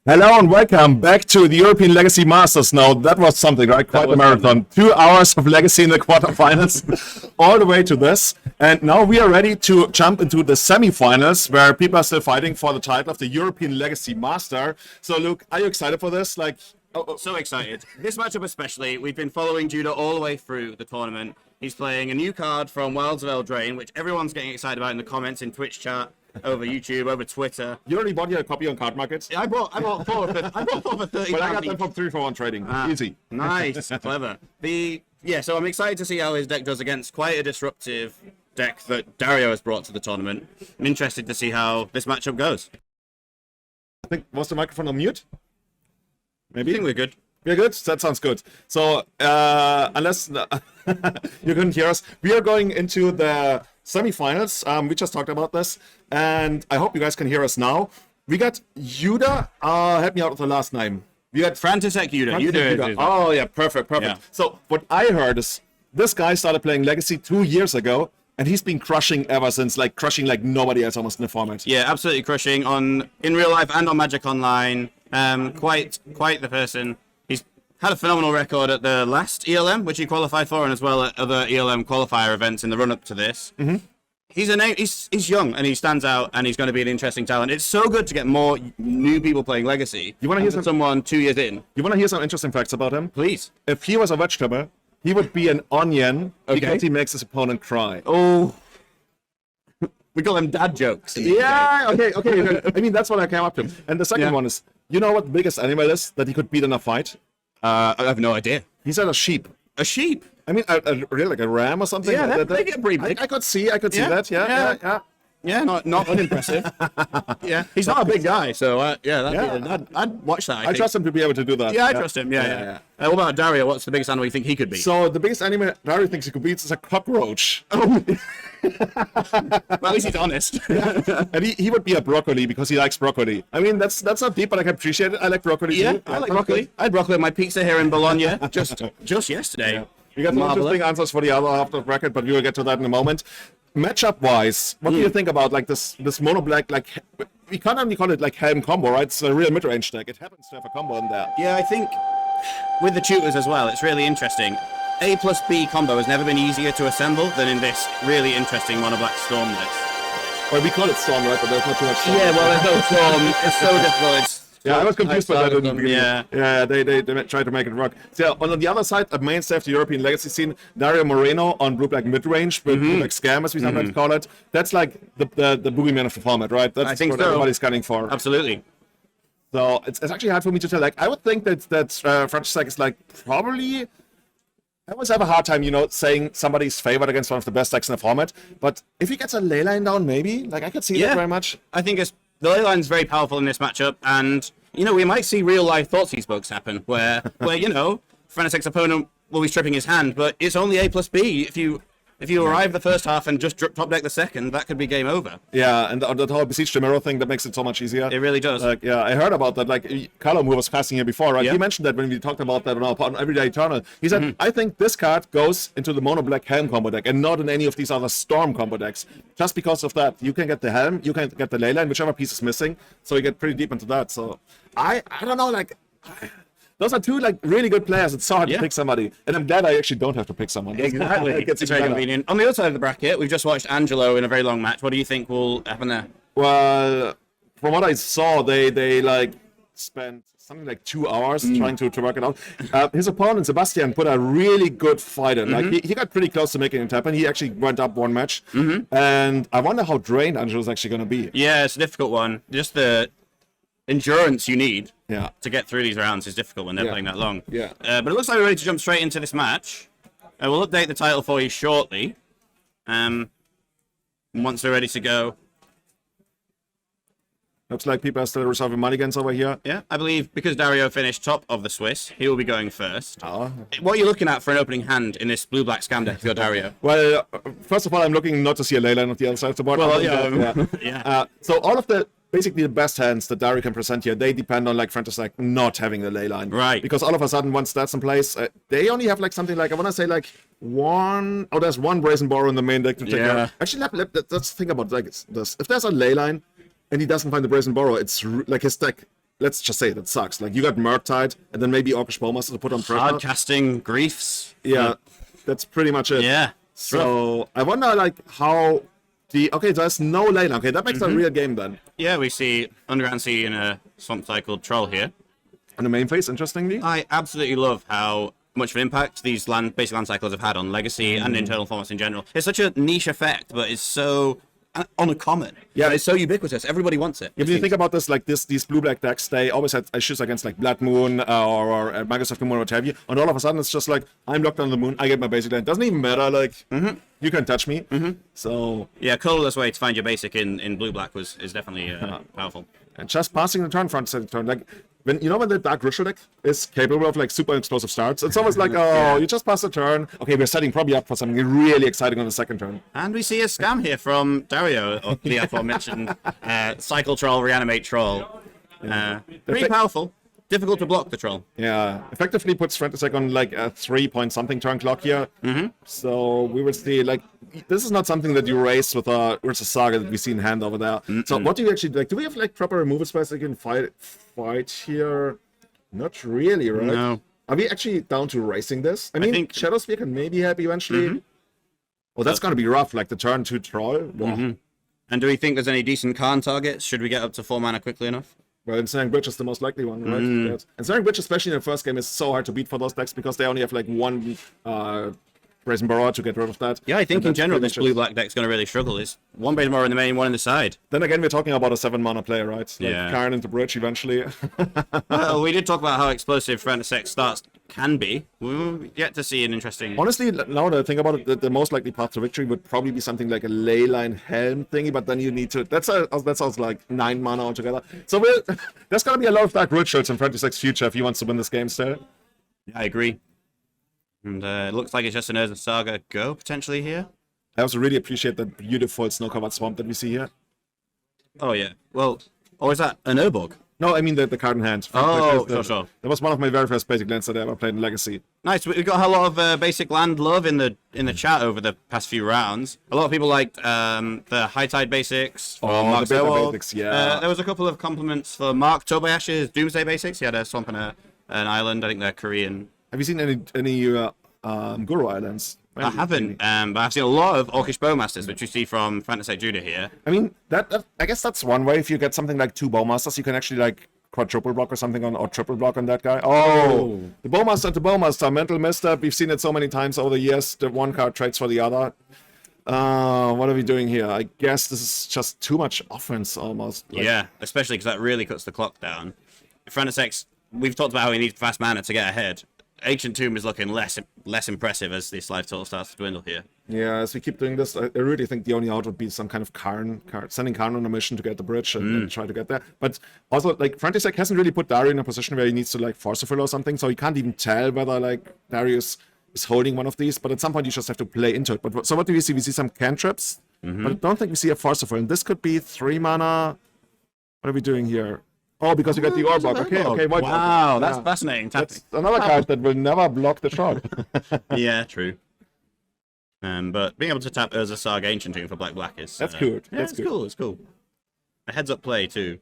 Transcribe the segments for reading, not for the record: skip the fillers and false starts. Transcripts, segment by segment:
Hello and welcome back to the European Legacy Masters. Now, that was something, right? Quite a marathon. 2 hours of Legacy in the quarterfinals, all the way to this. And now we are ready to jump into the semifinals, where people are still fighting for the title of the European Legacy Master. So, Luke, are you excited for this? So excited. This matchup especially, we've been following Juda all the way through the tournament. He's playing a new card from Wilds of Eldraine, which everyone's getting excited about in the comments, in Twitch chat, over YouTube, over Twitter. You already bought your copy on Card Markets? Yeah, I bought four for 30. But I got them from 3-for-1 trading. Easy. Nice, clever. So I'm excited to see how his deck does against quite a disruptive deck that Dario has brought to the tournament. I'm interested to see how this matchup goes. I think, was the microphone on mute? Maybe? I think we're good. We're good? That sounds good. So, unless you couldn't hear us, we are going into the semifinals. We just talked about this, and I hope you guys can hear us now. We got Juda. Help me out with the last name. We got Frantisek Juda. Juda. Oh, yeah, perfect. Yeah. So, what I heard is this guy started playing Legacy 2 years ago, and he's been crushing ever since, crushing like nobody else almost in the format. Yeah, absolutely crushing in real life and on Magic Online. Quite the person. He's had a phenomenal record at the last ELM, which he qualified for, and as well at other ELM qualifier events in the run-up to this. Mm-hmm. He's young, and he stands out, and he's going to be an interesting talent. It's so good to get more new people playing Legacy. You want to hear someone 2 years in? You want to hear some interesting facts about him? Please. If he was a vegetable, he would be an onion because he makes his opponent cry. Oh. We call them dad jokes. Yeah, okay. I mean, that's what I came up to. And the second one is, you know what the biggest animal is that he could beat in a fight? I have no idea. He said a sheep. A sheep? I mean, really like a ram or something? Yeah, they get pretty big. I could see that, yeah. Yeah, not unimpressive. Yeah, he's not a big guy, so I'd watch that. I trust him to be able to do that. Yeah, I trust him. Yeah. What about Dario? What's the biggest animal you think he could be? So the biggest animal Dario thinks he could beat is a cockroach. Oh. Well, at least he's honest. Yeah. And he would be a broccoli because he likes broccoli. I mean, that's not deep, but I can appreciate it. I like broccoli too. I like broccoli. I had broccoli on my pizza here in Bologna just yesterday. Yeah. We got some interesting answers for the other half of the bracket, but we will get to that in a moment. Matchup wise, what do you think about this mono black, we can't only call it Helm combo, right? It's a real mid-range deck. It happens to have a combo in there. Yeah, I think with the tutors as well, it's really interesting. A plus B combo has never been easier to assemble than in this really interesting mono black storm list. Well, we call it storm, right? But there's not too much storm. Yeah, well, there's no storm. It's so difficult. I was confused by that in the beginning. Yeah, they tried to make it work. So on the other side, a mainstay of the European Legacy scene, Dario Moreno on blue-black mid-range, blue-black scam, as we sometimes call it. That's like the boogeyman of the format, right? That's what everybody's gunning for. Absolutely. So it's actually hard for me to tell. I would think that Frantisek is probably. I always have a hard time, saying somebody's favored against one of the best decks in the format. But if he gets a ley line down, maybe. I could see that very much. I think the ley line's very powerful in this matchup, and we might see real life Thoughtseize bugs happen where Frantisek's opponent will be stripping his hand, but it's only A plus B. If you arrive the first half and just top deck the second, that could be game over. Yeah, and the whole Besiege the Mirror thing, that makes it so much easier. It really does. I heard about that. Helm, who was casting here before, right? Yeah. He mentioned that when we talked about that on Everyday Eternal. He said, I think this card goes into the mono black Helm combo deck and not in any of these other Storm combo decks. Just because of that. You can get the Helm, you can get the Leyline, whichever piece is missing. So you get pretty deep into that. So I don't know, those are two really good players. It's so hard to pick somebody, and I'm glad I actually don't have to pick someone. Exactly, it's very convenient. On the other side of the bracket, we've just watched Angelo in a very long match. What do you think will happen there? Well, from what I saw, they spent something like 2 hours trying to work it out. His opponent Sebastian put a really good fight in. He got pretty close to making it happen. He actually went up one match, and I wonder how drained Angelo's actually going to be. Yeah, it's a difficult one. Just the endurance you need to get through these rounds is difficult when they're playing that long. Yeah. But it looks like we're ready to jump straight into this match. We'll update the title for you shortly. Once we're ready to go. Looks like people are still resolving mulligans over here. Yeah, I believe because Dario finished top of the Swiss, he will be going first. Oh. What are you looking at for an opening hand in this blue-black scam deck for Dario? Well, first of all, I'm looking not to see a leyline on the other side of the board. Well, so all of basically the best hands that Dario can present here, they depend on Frantisek not having the ley line. Right. Because all of a sudden, once that's in place, they only have something I want to say one. Oh, there's one Brazen Borrow in the main deck to take care of. Actually, let's think about this. If there's a ley line and he doesn't find the Brazen Borrow, it's his deck let's just say that sucks. Like, you got Murktide, and then maybe Orcish Bowmaster to put on pressure. Hard casting Griefs. Yeah, that's pretty much it. Yeah. So I wonder, like, how okay, there's no lane. Okay, that makes a real game then. Yeah, we see Underground Sea in a Swamp Cycle Troll here. And the main phase, interestingly. I absolutely love how much of an impact these basic land cycles have had on Legacy and internal formats in general. It's such a niche effect, but it's so uncommon. Yeah, it's so ubiquitous. Everybody wants it. If you think about this, like these blue-black decks, they always had issues against like Blood Moon or Magus of the Moon or what have you. And all of a sudden, it's just like, I'm locked on the moon, I get my basic land. Doesn't even matter, like, you can touch me. So yeah, colorless way to find your basic in blue-black is definitely powerful. And just passing the turn, Frantisek turn, like, when the Dark Ritual deck is capable of like super explosive starts, it's always like, you just pass the turn. Okay, we're setting probably up for something really exciting on the second turn. And we see a scam here from Dario, or the aforementioned Cycle Troll, Reanimate Troll. Pretty powerful. Difficult to block the troll. Yeah, effectively puts Frantisek on like a 3-point-something turn clock here. So we will see, like, this is not something that you race with a Saga that we see in hand over there. So what do you actually like? Do we have like proper removal spells that can fight here? Not really, right? No. Are we actually down to racing this? I think Shadow Spear can maybe help eventually. Oh, that's gonna be rough, like the turn 2 troll. Wow. And do we think there's any decent Karn targets? Should we get up to 4 mana quickly enough? Well, Ensnaring Bridge is the most likely one, right? Ensnaring Bridge, especially in the first game, is so hard to beat for those decks because they only have like one Brazen Borrower to get rid of that. Yeah, I think in general this blue-black deck's going to really struggle. It's one Brazen Borrower in the main, one in the side. Then again, we're talking about a 7-mana player, right? Like Yeah. Karn into Bridge eventually. Well, we did talk about how explosive Frantisek starts can be. We'll yet to see an interesting... Honestly, now that I think about it, the most likely path to victory would probably be something like a Leyline Helm thingy, but then you need to... That sounds like 9 mana altogether. So there's going to be a lot of Dark Rituals in Frantisek's future if he wants to win this game still. Yeah, I agree. And it looks like it's just an Urza Saga go, potentially, here. I also really appreciate that beautiful snow-covered swamp that we see here. Oh, yeah. Well, or is that an Urborg? No, I mean the card in hand. Oh, sure. That was one of my very first basic lands that I ever played in Legacy. Nice. We've got a lot of basic land love in the chat over the past few rounds. A lot of people liked the High Tide basics. The beta basics, yeah. There was a couple of compliments for Mark Tobayash's Doomsday basics. He had a swamp and an island. I think they're Korean. Have you seen any Guru Islands? I haven't, but I've seen a lot of Orcish Bowmasters, which you see from Frantisek Juda here. I mean, that I guess that's one way. If you get something like 2 Bowmasters, you can actually like quadruple block or something or triple block on that guy. Oh, the Bowmaster into Bowmaster, mental misstep. We've seen it so many times over the years. The one card trades for the other. What are we doing here? I guess this is just too much offense almost. Like... Yeah, especially because that really cuts the clock down. Frantisek's, we've talked about how he needs fast mana to get ahead. Ancient Tomb is looking less impressive as this life total starts to dwindle here. Yeah, as we keep doing this, I really think the only out would be some kind of Karn, sending Karn on a mission to get the bridge and try to get there. But also, like, Frantisek hasn't really put Dario in a position where he needs to, like, force a fill or something, so he can't even tell whether, like, Dario is holding one of these, but at some point you just have to play into it. But so what do we see? We see some cantrips, but I don't think we see a force fill. And this could be 3 mana. What are we doing here? Oh, because you got the Orborg. Okay. Wow, that's fascinating. That's another card that will never block the shot. Yeah, true. But being able to tap Urza Saga Ancient Tomb for black is... That's good. Yeah, it's cool. It's cool. A heads-up play, too.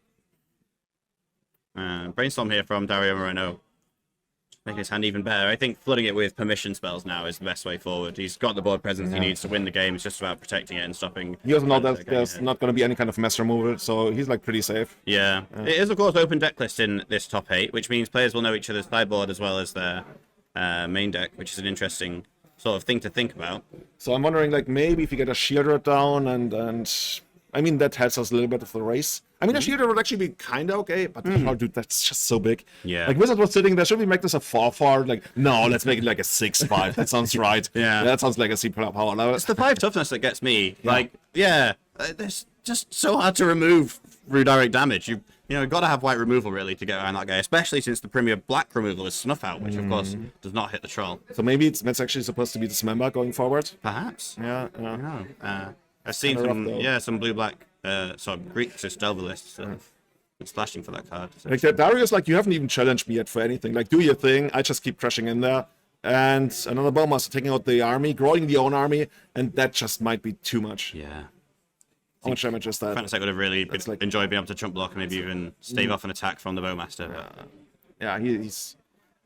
Brainstorm here from Dario Moreno. Making his hand even better. I think flooding it with permission spells now is the best way forward. He's got the board presence he needs to win the game. It's just about protecting it and stopping... He also knows that there's not going to be any kind of mess removal, so he's like pretty safe. Yeah. It is, of course, open deck list in this top 8, which means players will know each other's sideboard as well as their main deck, which is an interesting sort of thing to think about. So I'm wondering, like, maybe if you get a Shielder down and I mean, that helps us a little bit of the race. I mean, a Shielder would actually be kind of okay, but oh, dude, that's just so big. Yeah. Like, Wizard was sitting there, should we make this a 4/4? Like, no, let's make it like a 6/5. That sounds right. Yeah. That sounds like a C power. Now, it's the 5 toughness that gets me. Like, it's just so hard to remove redirect damage. You got to have white removal, really, to get around that guy, especially since the premier black removal is Snuff Out, which, of course, does not hit the troll. So maybe it's actually supposed to be Dismember going forward? Perhaps. Yeah. I've seen some blue-black, Greek Delver lists splashing for that card. So. Like, Dario's like, you haven't even challenged me yet for anything. Like, do your thing. I just keep crashing in there. And another Bowmaster taking out the army, growing the own army, and that just might be too much. Yeah. How much damage is that? Frantisek would have really like- enjoyed being able to chump block and maybe even stave off an attack from the Bowmaster. Yeah, he's.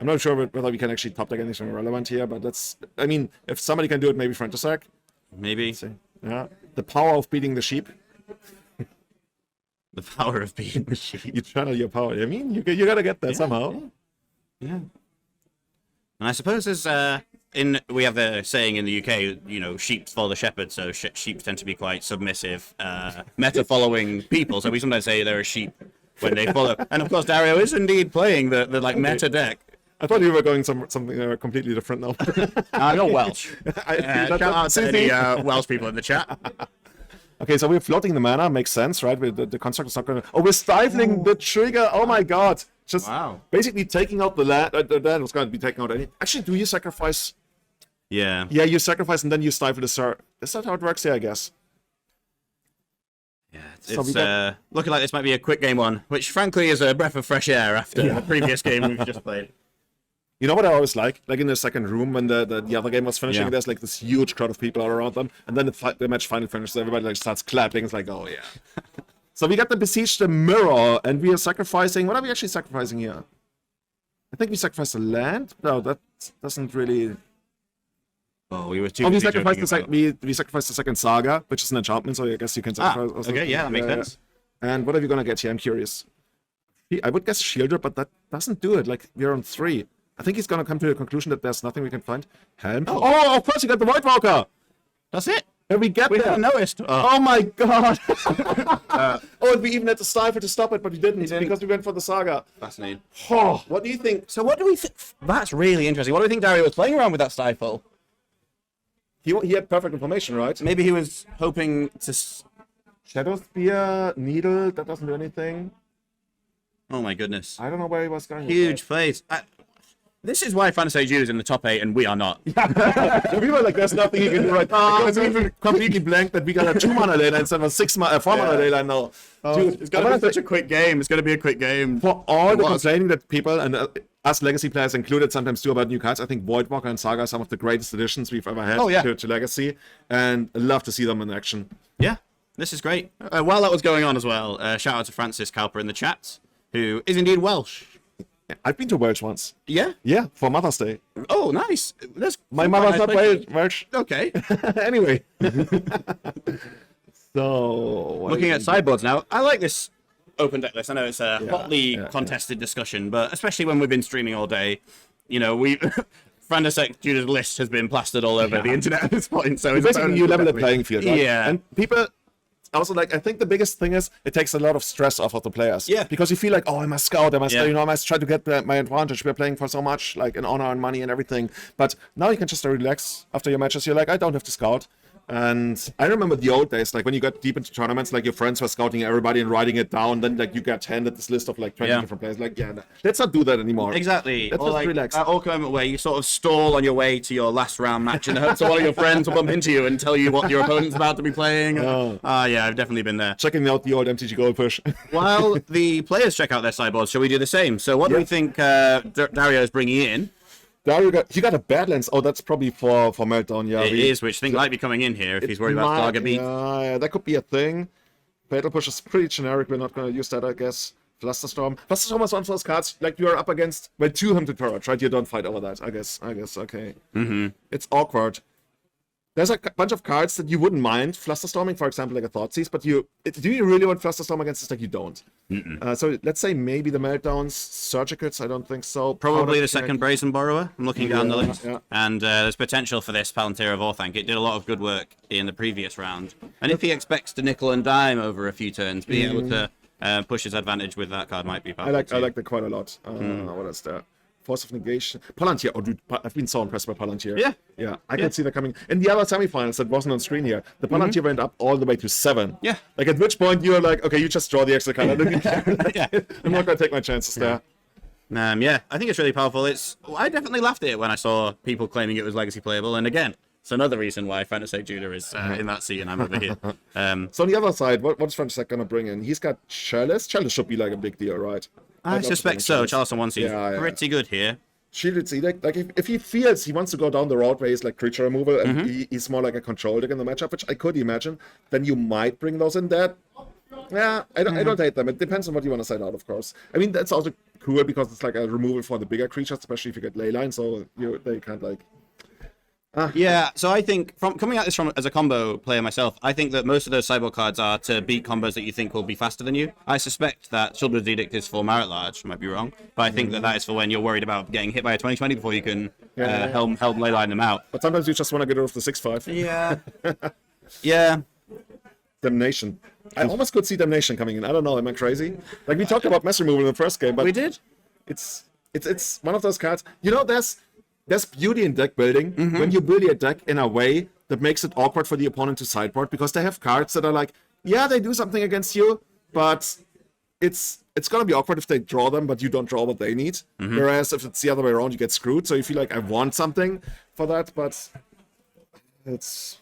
I'm not sure whether we can actually top deck anything relevant here, but that's. I mean, if somebody can do it, maybe Frantisek. Maybe. Yeah, the power of beating the sheep. The power of being the sheep. You channel your power. I mean, you gotta get that somehow. Yeah. And I suppose there's we have the saying in the UK, you know, sheep follow the shepherd, so sheep tend to be quite submissive, meta-following people. So we sometimes say they're a sheep when they follow. And of course, Dario is indeed playing the like meta deck. I thought you were going something completely different now. I'm not Welsh. Shout out to any Welsh people in the chat. Okay, so we're floating the mana, makes sense, right? The construct is not going to... Oh, we're stifling the trigger! Oh my god! Just basically taking out the land. The land was going to be taken out any... Actually, do you sacrifice... Yeah. Yeah, you sacrifice and then you stifle the Sir. Is that how it works? Yeah, I guess. Yeah, it's looking like this might be a quick game one, which frankly is a breath of fresh air after the previous game we've just played. You know what I always like? Like in the second room when the other game was finishing, there's like this huge crowd of people all around them, and then the match finally finishes, everybody like starts clapping. It's like, oh yeah. So we got to besiege the mirror, and we are sacrificing... What are we actually sacrificing here? I think we sacrificed the land? No, that doesn't really... Oh, we were too... Oh, we sacrificed we sacrificed the second saga, which is an enchantment, so I guess you can sacrifice... Also. Okay, yeah, that makes sense. And what are we gonna get here? I'm curious. I would guess Shielder, but that doesn't do it. Like, we're on 3. I think he's gonna come to the conclusion that there's nothing we can find. Helm. Oh, of course you got the Void Walker! That's it! And we haven't noticed. Oh my god! And we even had to stifle to stop it, but we didn't because we went for the saga. Fascinating. Oh, what do you think? So what do we think? That's really interesting. What do we think Dario was playing around with that stifle? He had perfect information, right? Maybe he was hoping to... Shadow Spear, Needle, that doesn't do anything. Oh my goodness. I don't know where he was going. Huge plays. This is why Frantisek Juda is in the top 8 and we are not. We were like, there's nothing you can do right now. It's even completely blank that we got a 2-mana leyline instead of a 4-mana leyline now. Dude, it's going to be such a quick game. It's going to be a quick game. For all the complaining that people, and us Legacy players included, sometimes do about new cards, I think Voidwalker and Saga are some of the greatest additions we've ever had to Legacy. And I love to see them in action. Yeah, this is great. While that was going on as well, shout out to Francis Cowper in the chat, who is indeed Welsh. I've been to Welsh once. Yeah? Yeah, for Mother's Day. Oh, nice. My mother's not Welsh. Okay. Anyway. So... Looking at sideboards now, I like this open deck list. I know it's a hotly contested discussion, but especially when we've been streaming all day, you know, Frantisek Juda's list has been plastered all over the internet at this point. So it's basically you level the playing field, right? Yeah. And people... Also, like, I think the biggest thing is it takes a lot of stress off of the players. Yeah. Because you feel like, oh, I must scout, I must try to get my advantage. We're playing for so much, like, in honor and money and everything. But now you can just relax after your matches. You're like, I don't have to scout. And I remember the old days, like when you got deep into tournaments, like your friends were scouting everybody and writing it down. Then like you got handed this list of like 20 different players. Like, let's not do that anymore. Exactly. Let's or just like relax. That awkward moment where you sort of stall on your way to your last round match and hope one of your friends will bump into you and tell you what your opponent's about to be playing. Yeah, I've definitely been there. Checking out the old MTG Gold push. While the players check out their sideboards, shall we do the same? So what do we think Dario is bringing in? Dario got a Badlands. Oh, that's probably for Meltdown. Yeah, it is, which I think might be coming in here if he's worried about target beat. Yeah, that could be a thing. Fatal Push is pretty generic. We're not going to use that, I guess. Flusterstorm. Flusterstorm is one of those cards like you are up against. Well, 2 Hunted Turret, right? You don't fight over that. I guess. Okay. It's awkward. There's a bunch of cards that you wouldn't mind Flusterstorming, for example, like a Thoughtseize, but do you really want Flusterstorm against this deck? You don't. So let's say maybe the Meltdowns, Surgicals, I don't think so. Probably the second Brazen Borrower. I'm looking down the list. Yeah. And there's potential for this Palantir of Orthanc. It did a lot of good work in the previous round. And if he expects to nickel and dime over a few turns, being able to push his advantage with that card might be powerful. I like that quite a lot. What is that? Force of Negation. Palantir. Oh, dude, I've been so impressed by Palantir. Yeah. I can see that coming. In the other semifinals that wasn't on screen here, the Palantir went up all the way to 7. Yeah. Like, at which point you're like, okay, you just draw the extra card. I'm not going to take my chances there. I think it's really powerful. I definitely laughed at it when I saw people claiming it was legacy playable. And again, it's another reason why Frantisek Juda is in that seat and I'm over here. So on the other side, what's Frantisek going to bring in? He's got Chalice. Chalice should be like a big deal, right? I suspect so. Charles on one seat is pretty good here. Shielded Z deck, like if he feels he wants to go down the road where he's like creature removal and he's more like a control deck in the matchup, which I could imagine, then you might bring those in there. Yeah, I don't hate them. It depends on what you want to side out, of course. I mean, that's also cool because it's like a removal for the bigger creatures, especially if you get leyline, so they can't like. Yeah, so I think from coming at this from as a combo player myself, I think that most of those sideboard cards are to beat combos that you think will be faster than you. I suspect that Children's Edict is for Merit Large, might be wrong, but I think that is for when you're worried about getting hit by a 2020 before you can helm leyline them out. But sometimes you just want to get rid of the 6/5. Yeah. Yeah. Damnation. I almost could see Damnation coming in. I don't know. Am I crazy? Like we talked about mess removal in the first game, but We did? It's one of those cards. You know, there's beauty in deck building when you build your deck in a way that makes it awkward for the opponent to sideboard because they have cards that are like, yeah, they do something against you, but it's gonna be awkward if they draw them, but you don't draw what they need. Whereas if it's the other way around, you get screwed. So you feel like I want something for that, but let's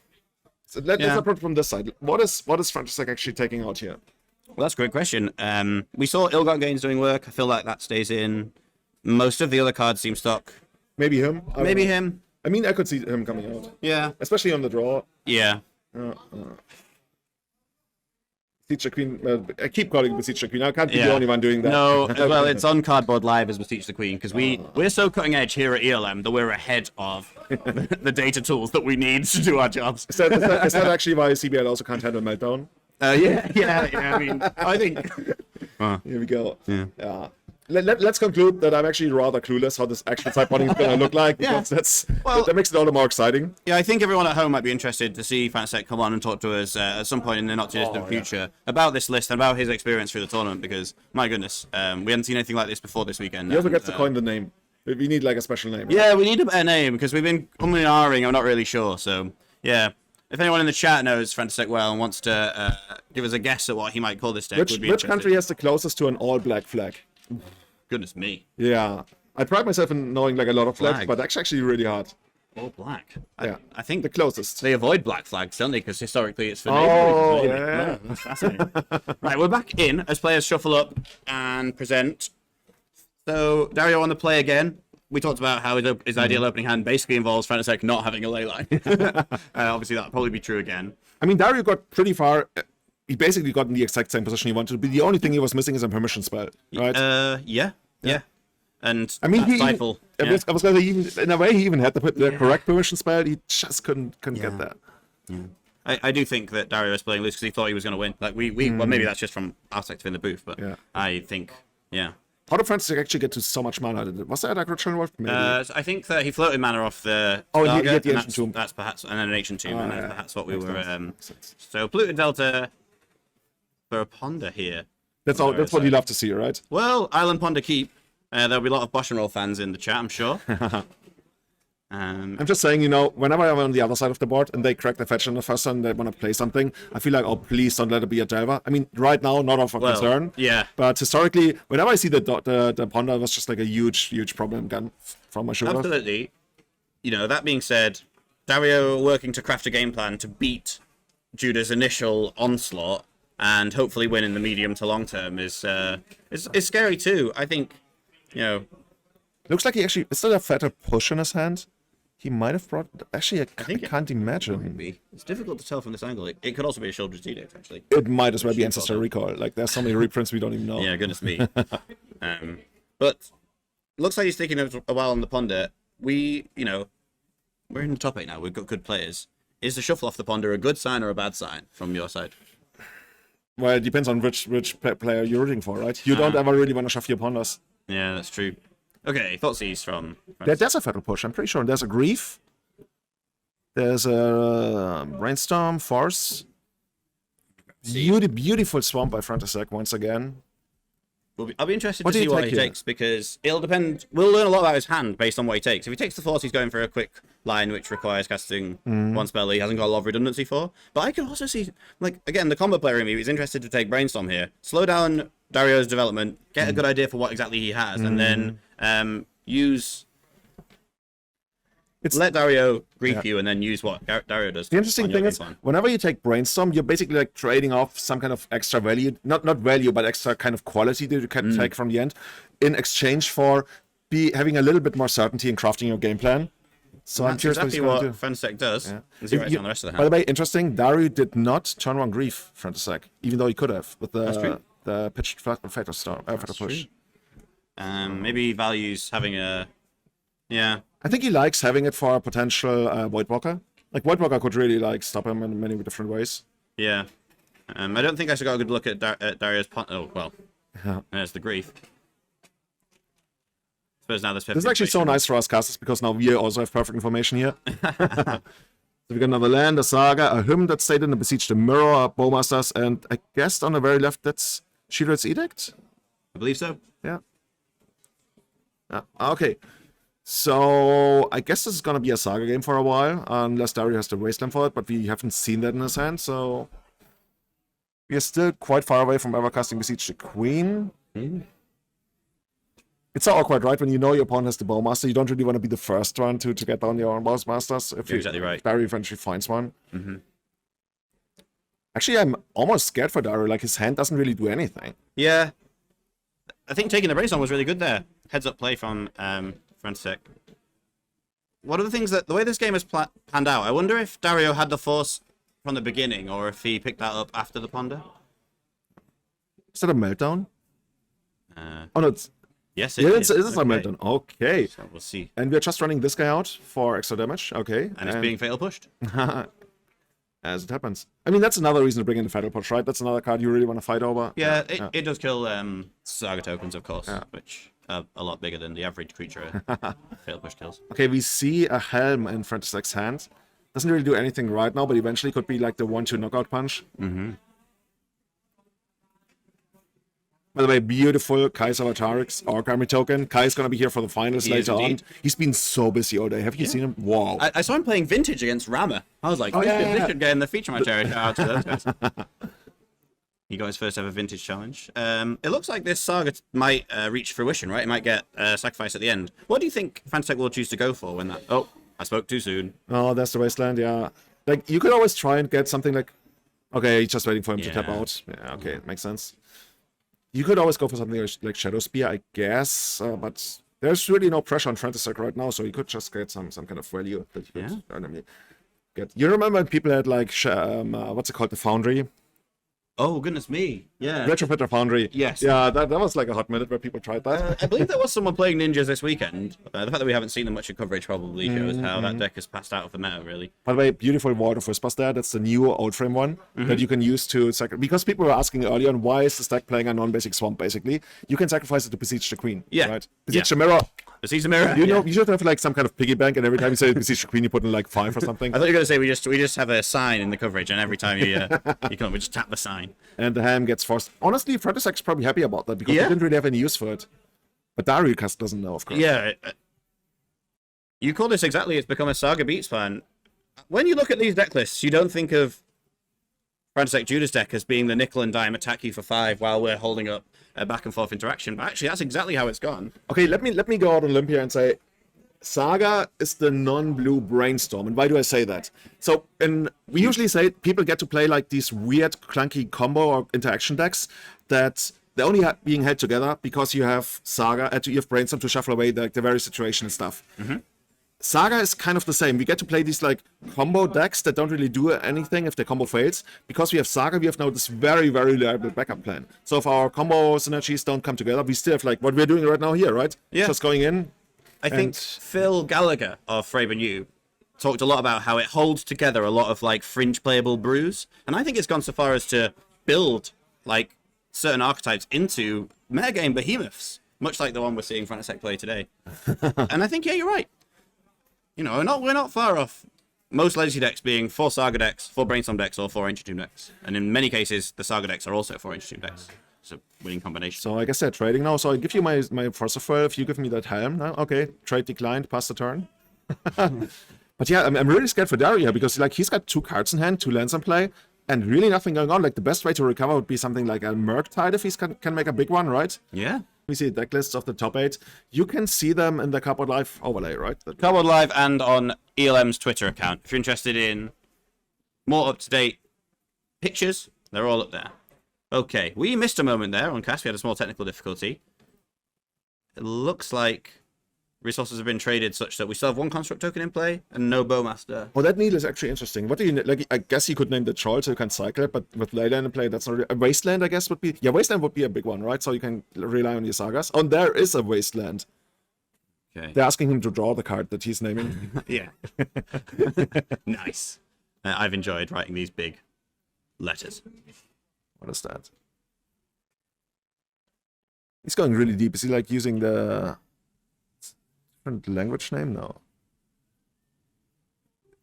approach from this side. What is Frantisek actually taking out here? Well, that's a great question. We saw Ilgot Gains doing work. I feel like that stays in. Most of the other cards seem stuck. Maybe him. Maybe him. I mean, I could see him coming out. Yeah. Especially on the draw. Yeah. Beseech Queen. I keep calling it Beseech Queen. I can't be the only one doing that. No, well, it's on Cardboard Live as Beseech the Queen because we're so cutting edge here at ELM that we're ahead of the data tools that we need to do our jobs. Is that actually why CBL also can't handle Meltdown? Yeah. I mean, I think. Here we go. Yeah. Let's conclude that I'm actually rather clueless how this actual sideboarding is going to look like because that makes it all the more exciting. Yeah, I think everyone at home might be interested to see Frantisek come on and talk to us at some point in the not too distant future about this list and about his experience through the tournament because, my goodness, we hadn't seen anything like this before this weekend. He also gets to coin the name. We need like a special name. Right? Yeah, we need a better name because we've been umming and ahhing. I'm not really sure. So, yeah. If anyone in the chat knows Frantisek well and wants to give us a guess at what he might call this deck, which country has the closest to an all-black flag? Goodness me. Yeah. I pride myself in knowing like a lot of flags, but that's actually really hard. All black. Yeah. I think the closest. They avoid black flags, don't they? Because historically it's for neighbours. Yeah. Oh, that's fascinating. Right, we're back in as players shuffle up and present. So, Dario on the play again. We talked about how his ideal opening hand basically involves Frantisek not having a ley line. Obviously, that'll probably be true again. I mean, Dario got pretty far. He basically got in the exact same position he wanted to be. The only thing he was missing is a permission spell, right? Yeah. And I mean, Stifle. I was going to say, in a way, he even had the correct permission spell. He just couldn't get that. Yeah. I do think that Dario was playing this because he thought he was going to win. Like well, maybe that's just from our perspective in the booth, but I think, How did Frantisek actually get to so much mana? Was that a ritual wolf? Maybe. I think that he floated mana off the he had the and ancient tomb. That's perhaps, and then an ancient tomb, and that's perhaps what we were. So Polluted Delta for a ponder here. That's what you love to see, right? Well, Island Ponder keep. There'll be a lot of Bosch and Roll fans in the chat, I'm sure. I'm just saying, whenever I'm on the other side of the board and they crack the fetch on the first turn and they want to play something, I feel like, oh, please don't let it be a Delver. I mean, right now, not of a concern. Yeah. But historically, whenever I see the Ponder, it was just like a huge problem gun from my shoulder. Absolutely. That being said, Dario working to craft a game plan to beat Juda's initial onslaught and hopefully win in the medium to long term is scary too. I think, Looks like he actually, is there a fatter push in his hand? He might have brought. Actually, I can't imagine. Maybe. It's difficult to tell from this angle. It could also be a Children's Edict, actually. It might as well be Ancestor Recall. Like, there's so many reprints we don't even know. Yeah, goodness me. But looks like he's taking a while on the Ponder. We're in the top 8 now. We've got good players. Is the shuffle off the Ponder a good sign or a bad sign from your side? Well, it depends on which player you're rooting for, right? You don't ever really want to shuffle your Ponders. Yeah, that's true. Okay, Thoughtseize from... There's a fatal push, I'm pretty sure. There's a Grief. There's a Brainstorm, Force. Beautiful Swamp by Frantisek once again. I'll be interested to see what he takes because it'll depend. We'll learn a lot about his hand based on what he takes. If he takes the Force, he's going for a quick line which requires casting one spell he hasn't got a lot of redundancy for. But I can also see, again, the combo player in me is interested to take Brainstorm here. Slow down Dario's development, get a good idea for what exactly he has, and then use... Let Dario grief you and then use what Dario does. The interesting thing is, whenever you take Brainstorm, you're basically trading off some kind of extra value, not value, but extra kind of quality that you can take from the end in exchange for be having a little bit more certainty in crafting your game plan. So I'm That's curious exactly what what he's going to do. Frantisek does. Yeah. Is he writes down the rest of the By hand. the way, interesting, Dario did not turn one grief, Frantisek, even though he could have with the pitched fatal storm, fatal push. Maybe he values having a... Yeah. I think he likes having it for a potential Voidwalker. Like, Voidwalker could really, like, stop him in many different ways. Yeah. I don't think I should got a good look at, Dario's... Oh, well. Yeah. There's the grief. I suppose now This is actually so nice for us casters, because now we also have perfect information here. So we got another land, a Saga, a Helm that stayed in the Besieged, the Mirror, Bowmasters, and I guess on the very left, that's Shieldred's Edict? I believe so. Yeah. Okay. So I guess this is going to be a Saga game for a while, unless Dario has the Wasteland for it, but we haven't seen that in his hand, so... We are still quite far away from ever casting Besiege the Queen. It's so awkward, right? When you know your opponent has the Bowmaster, you don't really want to be the first one to get down your own Bowmasters. You're exactly right. Dario eventually finds one. Actually, I'm almost scared for Dario. Like, his hand doesn't really do anything. Yeah. I think taking the Brainstorm was really good there. Heads up play from Frantisek. One of the things that... The way this game has panned out, I wonder if Dario had the Force from the beginning, or if he picked that up after the Ponder. Is that a Meltdown? Oh, no, it's... Yes, Yeah, it is a Okay. Meltdown. Okay. So we'll see. And we're just running this guy out for extra damage. Okay. And it's being fatal pushed. As it happens. I mean, that's another reason to bring in the Fatal Push, right? That's another card you really want to fight over. Yeah, it does kill Saga tokens, of course, which are a lot bigger than the average creature fatal push kills. Okay, we see a Helm in Frantisek's hand. Doesn't really do anything right now, but eventually could be like the 1-2 knockout punch. By the way, beautiful Kai's Avatarix Origami token. Kai's gonna be here for the finals He is later on. indeed. He's been so busy all day. Have you seen him? Wow. I saw him playing Vintage against Rama. I was like, this should get in the feature match area. Shout out to those guys. He got his first ever Vintage challenge. It looks like this Saga might reach fruition, right? It might get sacrificed at the end. What do you think Frantisek will choose to go for when that... Oh, I spoke too soon. Oh, that's the Wasteland, yeah. Like, you could always try and get something like... Okay, he's just waiting for him to tap out. Yeah, okay, it makes sense. You could always go for something like Shadow Spear, I guess, but there's really no pressure on Frantisek right now, so you could just get some kind of value that you could randomly get. You remember when people had like, what's it called, the Foundry? Oh, goodness me. Yeah. Retrofitter Foundry. Yes. Yeah, that was like a hot minute where people tried that. I believe there was someone playing Ninjas this weekend. The fact that we haven't seen them much in coverage probably shows how that deck has passed out of the meta, really. By the way, beautiful Ward of Whispers there. That's the new old frame one that you can use to sacrifice. Because people were asking earlier on why is this deck playing a non-basic swamp, basically. You can sacrifice it to Besiege the Queen. Yeah. Right? Besiege the Mirror. Besiege the Mirror. You know, you should have like some kind of piggy bank, and every time you say Besiege the Queen, you put in like 5 or something. I thought you were going to say we just have a sign in the coverage, and every time you come, we just tap the sign. And the Helm gets forced. Honestly, Frantisek's probably happy about that because he didn't really have any use for it. But Dario doesn't know, of course. Yeah. You call this exactly, it's become a Saga Beats plan. When you look at these deck lists, you don't think of Frantisek Juda's deck as being the nickel and dime attack you for 5 while we're holding up a back and forth interaction. But actually, that's exactly how it's gone. Okay, let me go out on a limb here and say Saga is the non-blue brainstorm. And why do I say that? So, we usually say people get to play like these weird, clunky combo or interaction decks that they're only being held together because you have Saga, you have brainstorm to shuffle away the very situation and stuff. Saga is kind of the same. We get to play these like combo decks that don't really do anything if the combo fails. Because we have Saga, we have now this very, very reliable backup plan. So if our combo synergies don't come together, we still have like what we're doing right now here, right? Yeah. Just going in. I think Phil Gallagher of Frame and You talked a lot about how it holds together a lot of like fringe playable brews. And I think it's gone so far as to build like certain archetypes into metagame behemoths, much like the one we're seeing Frantisek play today. And I think, yeah, you're right. You know, we're not far off most legacy decks being 4 Saga decks, 4 Brainstorm decks, or 4 Ancient Tomb decks. And in many cases, the Saga decks are also 4 Ancient Tomb decks. It's a winning combination. So I guess they're trading now. So I give you my Force of Will if you give me that Helm now. Okay, trade declined, pass the turn. But yeah, I'm really scared for Dario here because like he's got 2 cards in hand, 2 lands in play, and really nothing going on. Like the best way to recover would be something like a Murktide if he can make a big one, right? Yeah. We see deck lists of the top 8. You can see them in the Cardboard Live overlay, right? Cardboard Live and on ELM's Twitter account. If you're interested in more up-to-date pictures, they're all up there. Okay, we missed a moment there on cast. We had a small technical difficulty. It looks like resources have been traded such that we still have 1 construct token in play and no Bowmaster. Oh, that needle is actually interesting. What do you like? I guess you could name the troll so you can cycle it, but with Leyland in play, that's not really, a wasteland. I guess would be wasteland would be a big one, right? So you can rely on your sagas. Oh, and there is a wasteland. Okay. They're asking him to draw the card that he's naming. Yeah. Nice. I've enjoyed writing these big letters. What is that? He's going really deep. Is he like using the different language name? No.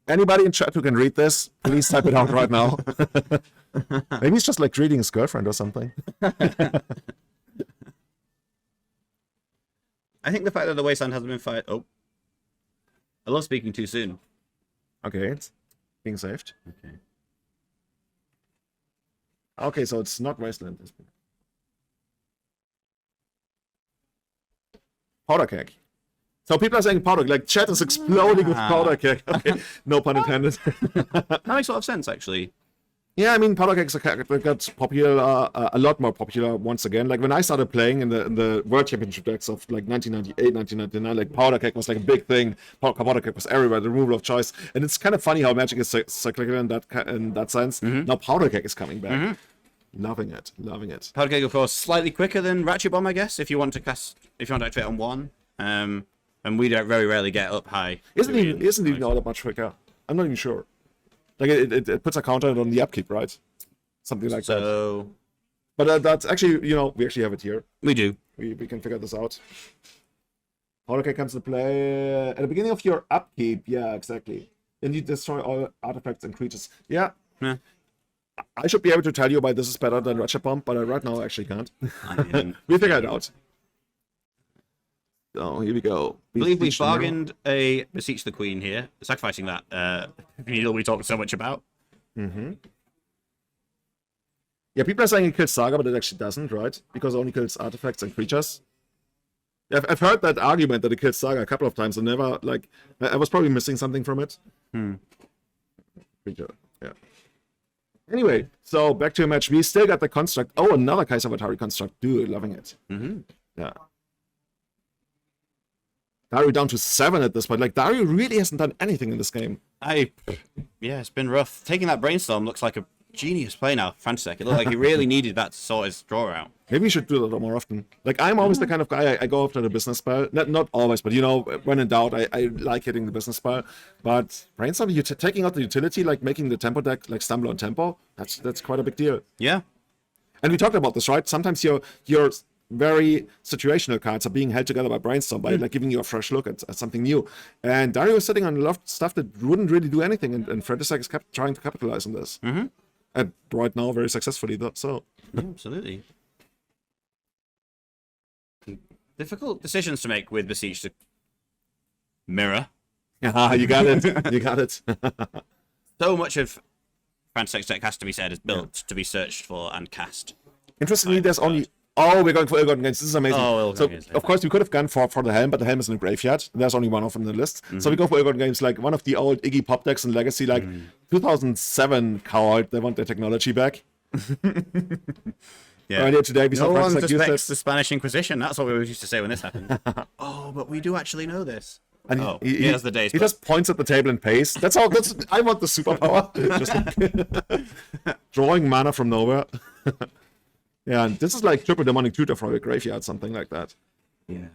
Anybody in chat who can read this, please type it out right now. Maybe he's just like greeting his girlfriend or something. I think the fact that the wasteland hasn't been fired. Oh. I love speaking too soon. Okay, it's being saved. Okay. Okay, so it's not wasteland. Powder keg. So people are saying powder, like chat is exploding with powder keg. Okay, no pun intended. That makes a lot of sense, actually. Yeah, I mean, powder keg is a character that got popular, a lot more popular once again. Like when I started playing in the World Championship decks of like 1998, 1999, like powder keg was like a big thing. Powder keg was everywhere, the rule of choice, and it's kind of funny how Magic is cyclical in that sense. Now powder keg is coming back. Loving it, loving it. Powder keg, of course, slightly quicker than Ratchet Bomb, I guess, if you want to activate on 1. And we don't very rarely get up high. Isn't even all that much quicker? I'm not even sure. Like it puts a counter on the upkeep, right? Something like that. So, but that's actually, we actually have it here. We do. We can figure this out. Powder keg comes to play at the beginning of your upkeep. Yeah, exactly. Then you destroy all artifacts and creatures. Yeah. I should be able to tell you why this is better than Ratchet Bomb, but right now I actually can't. We figure it out. So here we go. I believe we bargained a Beseech the Queen here, sacrificing that needle we talked so much about. Yeah, people are saying it kills Saga, but it actually doesn't, right? Because it only kills artifacts and creatures. Yeah, I've heard that argument that it kills Saga a couple of times, and never, like, I was probably missing something from it. Creature, yeah. Anyway, so back to a match. We still got the construct. Oh, another Kaiser Vatari construct. Dude, loving it. Yeah. Dario down to 7 at this point. Like, Dario really hasn't done anything in this game. Yeah, it's been rough. Taking that Brainstorm looks like a genius play now, Frantisek. It looked like he really needed that to sort his draw out. Maybe we should do that more often. Like, I'm always the kind of guy, I go after the business spell. Not always, but, when in doubt, I like hitting the business spell. But Brainstorm, you're taking out the utility, like making the tempo deck, like, stumble on tempo. That's quite a big deal. Yeah. And we talked about this, right? Sometimes your very situational cards are being held together by Brainstorm, by like giving you a fresh look at something new. And Dario is sitting on a lot of stuff that wouldn't really do anything, and Frantisek is trying to capitalize on this. And right now, very successfully, though. So yeah, absolutely. Difficult decisions to make with Beseech the Mirror. You got it. You got it. So much of Frantisek's deck, has to be said, is built to be searched for and cast. Interestingly, there's only... Oh, we're going for Ill-Gotten Gains. This is amazing. So, of course, we could have gone for the Helm, but the Helm is in the graveyard. There's only one of them in the list. So we go for Ill-Gotten Gains, like one of the old Iggy Pop decks in Legacy, like 2007 Coward. They want their technology back. Yeah. Earlier today, we saw no one Frantisek use suspects the Spanish Inquisition. That's what we used to say when this happened. Oh, but we do actually know this. And he has the days. He just points at the table and pays. That's all. I want the superpower. Just drawing mana from nowhere. Yeah, and this is like triple demonic tutor for a graveyard, something like that. Yeah.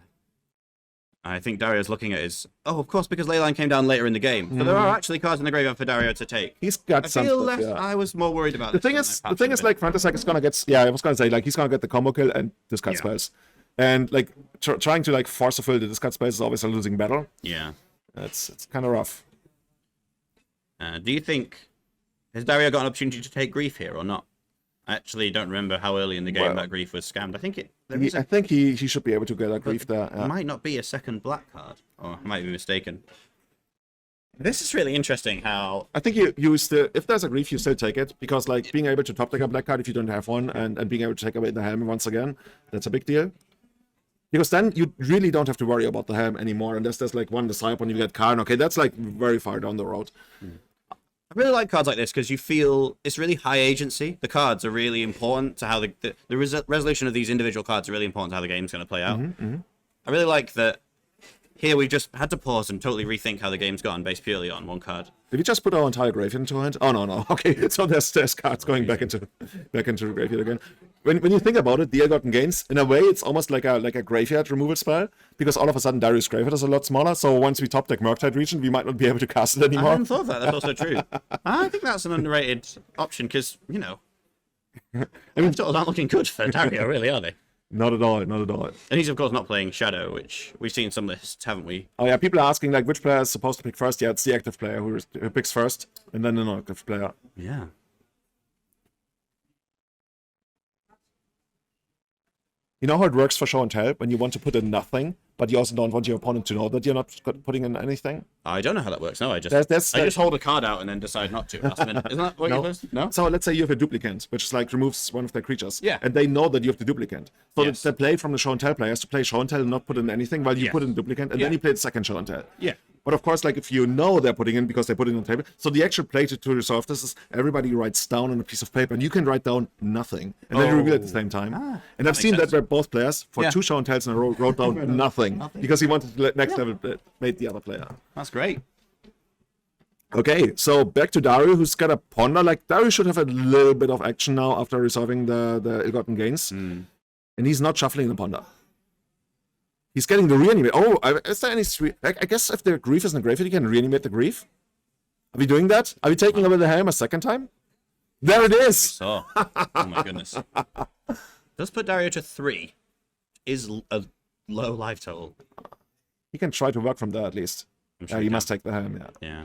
I think Dario's looking at his... Oh, of course, because Leyline came down later in the game. So there are actually cards in the graveyard for Dario to take. He's got some stuff, yeah. I was more worried about the thing is, like, Frantisek is gonna get... Yeah, I was gonna say, like, he's gonna get the combo kill and discard spells. And, like, trying to, like, force a fill the discard spells is always a losing battle. Yeah. It's kind of rough. Do you think... Has Dario got an opportunity to take Grief here or not? I actually don't remember how early in the game that Grief was scammed. I think he should be able to get a Grief there. It might not be a second black card. Or I might be mistaken. This is really interesting how... I think you still... If there's a Grief, you still take it. Because, like, being able to top deck a black card if you don't have one, and being able to take away the Helm once again, that's a big deal. Because then you really don't have to worry about the Helm anymore. Unless there's, like, one Disciple and you get Karn. Okay, that's, like, very far down the road. I really like cards like this because you feel it's really high agency. The cards are really important to how the resolution of these individual cards are really important to how the game's going to play out. I really like that here we've just had to pause and totally rethink how the game's gone based purely on one card. Did we just put our entire graveyard into hand? Oh no. Okay, so there's cards going back into the graveyard again. When you think about it, the Ill-Gotten Gains, in a way, it's almost like a graveyard removal spell, because all of a sudden Dario's graveyard is a lot smaller. So once we top deck Murktide Region, we might not be able to cast it I anymore. hadn't thought of that. That's also true. I think that's an underrated option because life totals aren't looking good for Dario, really, are they? Not at all. And he's of course not playing Shadow, which we've seen some lists, haven't we? Oh yeah, people are asking like which player is supposed to pick first. Yeah, it's the active player who picks first, and then the non-active player. Yeah. You know how it works for show and tell when you want to put in nothing, but you also don't want your opponent to know that you're not putting in anything. I don't know how that works. No, I just hold a card out and then decide not to. Last minute. Isn't that what you're supposed to? No. So let's say you have a duplicant, which is like removes one of their creatures. Yeah. And they know that you have the duplicant. So Yes. the play from the show and tell player is to play show and tell and not put in anything while you put in duplicant, and then you play the second show and tell. Yeah. But of course, like if you know they're putting in because they put it on the table. So the actual play to resolve this is everybody writes down on a piece of paper, and you can write down nothing, and then you reveal at the same time. And I've seen that where both players for two show and tells in a row wrote down nothing because he wanted to let next level mate the other player. That's great. Okay, so back to Dario, who's got a ponder. Like Dario should have a little bit of action now after resolving the ill-gotten gains, and he's not shuffling the ponder. He's getting the reanimate. Oh, is there any... I guess if the grief is in the graveyard, you can reanimate the grief. Are we doing that? Are we taking over the Helm a second time? There it is! So, oh my goodness. Does put Dario to 3. Is a low life total. He can try to work from there at least. Sure he must take the Helm, yeah. Yeah.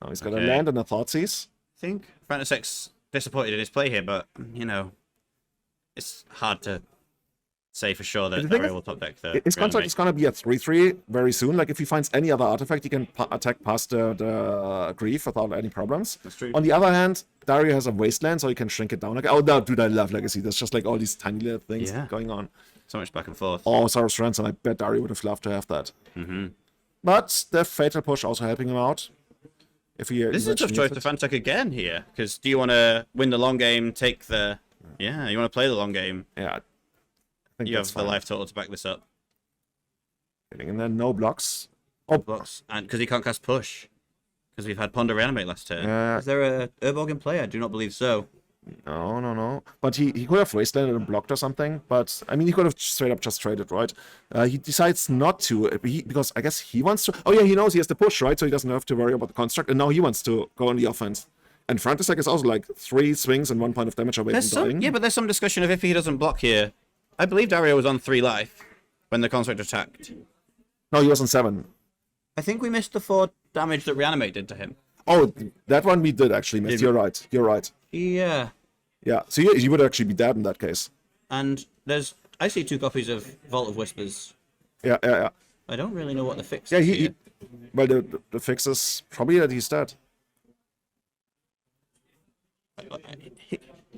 Now he's got a land and a Thoughtseize. I think Frantisek's disappointed in his play here, but, it's hard to say for sure that Dario will top deck the... His contract is going to be a 3/3 very soon. Like, if he finds any other artifact, he can attack past the Grief without any problems. That's true. On the other hand, Dario has a Wasteland, so he can shrink it down. Like, oh, no, dude, I love Legacy. There's just, like, all these tiny little things going on. So much back and forth. Oh, Saurus Ransom. I bet Dario would have loved to have that. But the Fatal Push also helping him out. If he This is a tough choice for Frantisek again here, because do you want to win the long game, take the... Yeah, you want to play the long game. Yeah. You have the life total to back this up. And then no blocks. Oh, blocks. And because he can't cast push. Because we've had Ponder reanimate last turn. Is there a Urborg in play? I do not believe so. No. But he could have wastelanded and blocked or something. But, I mean, he could have straight up just traded, right? He decides not to, because I guess he wants to... Oh, yeah, he knows he has the push, right? So he doesn't have to worry about the construct. And now he wants to go on the offense. And Frantisek is also like 3 swings and 1 point of damage away from dying. Yeah, but there's some discussion of if he doesn't block here. I believe Dario was on 3 life when the construct attacked. No, he was on 7. I think we missed the 4 damage that reanimate did to him. Oh, that one we did actually miss. You're right. Yeah. Yeah, so you would actually be dead in that case. And I see 2 copies of Vault of Whispers. Yeah. I don't really know what the fix is. Yeah, well, the fix is probably that he's dead.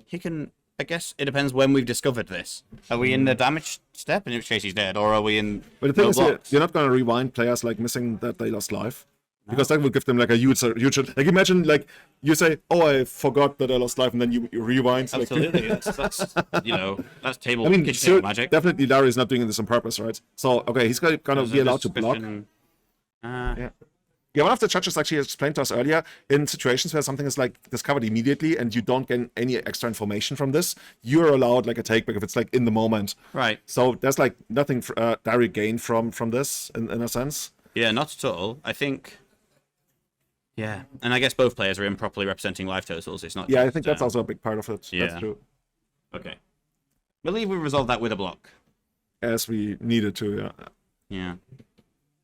He can... I guess it depends when we've discovered this. Are we in the damage step, in which case he's dead, or are we in... But the thing is, you're not going to rewind players like missing that they lost life. Because that will give them like a huge... Like, imagine, like, you say, oh, I forgot that I lost life, and then you rewind. Absolutely. Like, that's that's table, table magic. Definitely Dario is not doing this on purpose, right? So, okay, he's going to be allowed to block. Yeah, one of the judges actually explained to us earlier, in situations where something is like discovered immediately and you don't get any extra information from this, you're allowed like a takeback if it's like in the moment. Right. So there's like nothing Dario gained from this in a sense. Yeah, not at all. I think... Yeah, and I guess both players are improperly representing life totals. It's not... Yeah, I think that's also a big part of it. Yeah. That's true. Okay. Believe we resolved that with a block. As we needed to, yeah. Yeah.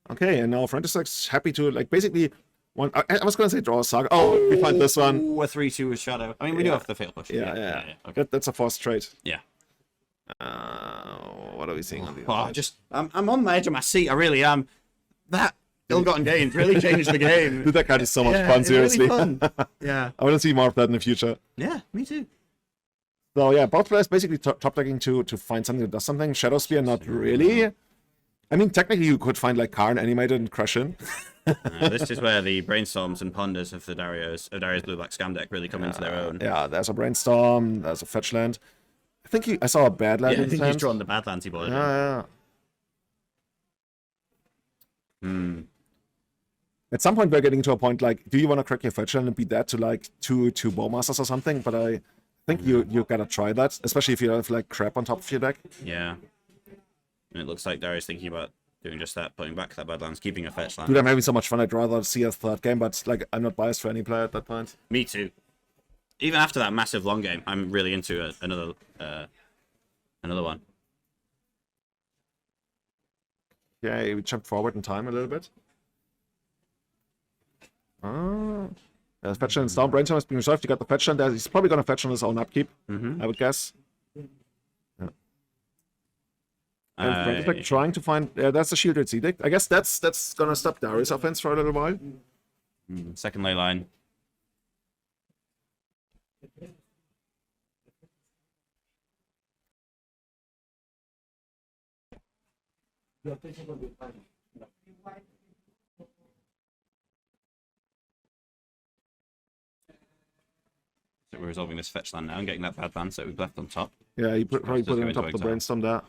Okay, and now Frantisek's happy to, like, basically... I was going to say draw a saga. Oh, we find this one. A 3/2 with Shadow. I mean, we do have the fail push. Yeah. Okay. That's a forced trade. Yeah. What are we seeing on the other side? I'm on the edge of my seat. I really am. That ill-gotten gains really changed the game. Dude, that card is so much fun, seriously. Really fun. Yeah. I want to see more of that in the future. Yeah, me too. So yeah, both players basically top decking to find something that does something. Shadow Spear, not really. I mean, technically you could find like Karn animated and crush in. This is where the brainstorms and ponders of Dario's blue-black scam deck really come into their own. Yeah, there's a brainstorm, there's a fetch land. I think I saw a bad land. Yeah, I think he's drawn the bad lands he bought. Yeah. At some point, we're getting to a point like, do you want to crack your fetchland and beat that to like two Bowmasters or something? But I think you gotta try that, especially if you have like crap on top of your deck. Yeah. And it looks like Dario's thinking about doing just that, putting back that Badlands, keeping a fetch land. Dude, I'm having so much fun. I'd rather see a third game, but like I'm not biased for any player at that point. Me too. Even after that massive long game, I'm really into another one. Yeah, we jumped forward in time a little bit. Yeah, fetchland is down. Brainstorm is being resolved. You got the fetchland there. He's probably going to fetch on his own upkeep, I would guess. Yeah. And Frantisek trying to find... that's the shielded Edict. I guess that's going to stop Dario's offense for a little while. Second ley line. So we're resolving this fetch land now and getting that bad land, so we've left on top. Yeah, you probably put it on top of the brainstorm there.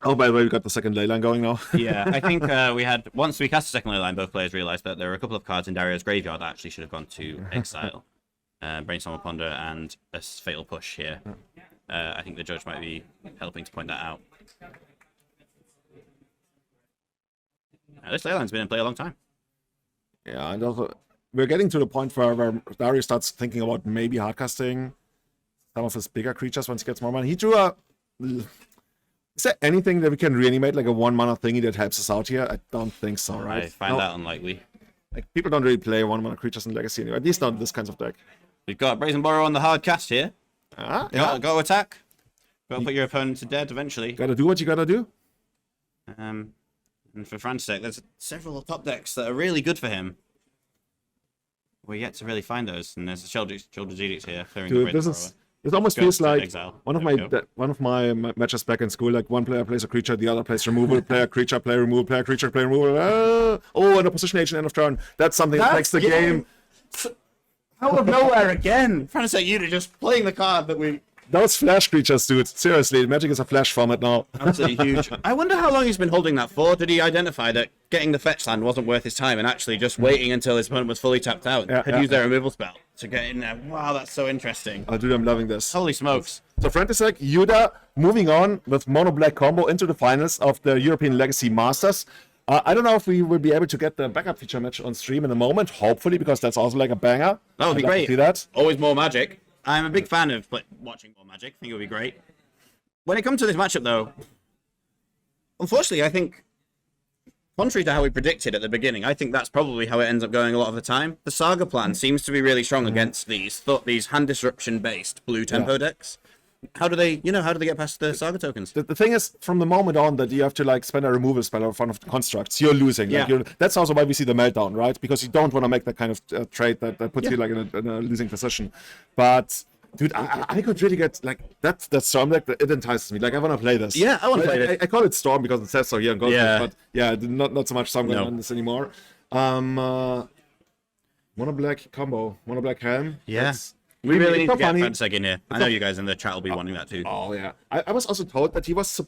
Oh, by the way, we got the second ley line going now. Yeah, I think once we cast the second ley line, both players realized that there were a couple of cards in Dario's graveyard that actually should have gone to exile. Brainstorm Ponder and a Fatal Push here. I think the judge might be helping to point that out. This ley line's been in play a long time. Yeah, and also we're getting to the point where Dario starts thinking about maybe hardcasting some of his bigger creatures once he gets more money. He drew a... Is there anything that we can reanimate, like a 1-mana thingy that helps us out here? I don't think so, right? I find that unlikely. Like, people don't really play 1-mana creatures in Legacy anyway, at least not this kinds of deck. We've got Brazen Borrow on the hard cast here. Yeah. Got to attack. Got to put your opponent to dead eventually. Gotta do what you gotta do. And for Frantisek, there's several top decks that are really good for him. We're yet to really find those, and there's a Children's Edict here. Dude, this almost feels like one of my matches back in school. Like one player plays a creature, the other plays removal, player creature, play removal, player creature, play removal. Oh, and a position agent end of turn. That's something that makes the game. Out of nowhere again. Frantisek Juda just playing the card that we. Those flash creatures, dude. Seriously, Magic is a flash format now. Absolutely huge. I wonder how long he's been holding that for. Did he identify that getting the fetch land wasn't worth his time and actually just waiting until his opponent was fully tapped out and used their removal spell to get in there? Wow, that's so interesting. Oh, dude, I'm loving this. Holy smokes. So Frantisek Juda moving on with mono black combo into the finals of the European Legacy Masters. I don't know if we will be able to get the backup feature match on stream in a moment, hopefully, because that's also like a banger. That would be great. See that? Always more Magic. I'm a big fan of watching more Magic. I think it would be great. When it comes to this matchup, though, unfortunately, I think, contrary to how we predicted at the beginning, I think that's probably how it ends up going a lot of the time. The Saga plan seems to be really strong against these hand disruption-based blue tempo decks. How do they get past the Saga tokens? The thing is, from the moment on that you have to like spend a removal spell in front of the constructs, you're losing. Yeah. Like, that's also why we see the meltdown, right? Because you don't want to make that kind of trade that puts you like in a losing position. But dude, I could really get like that Storm deck. It entices me. Like I want to play this. Yeah, I want to play this. I call it Storm because it says so here in Gold. But yeah, not so much Storm going on this anymore. Mono black combo, mono black Helm. Yeah. We really need to get Frantisek in here. I know you guys in the chat will be wanting that too. Oh, yeah. I was also told that he was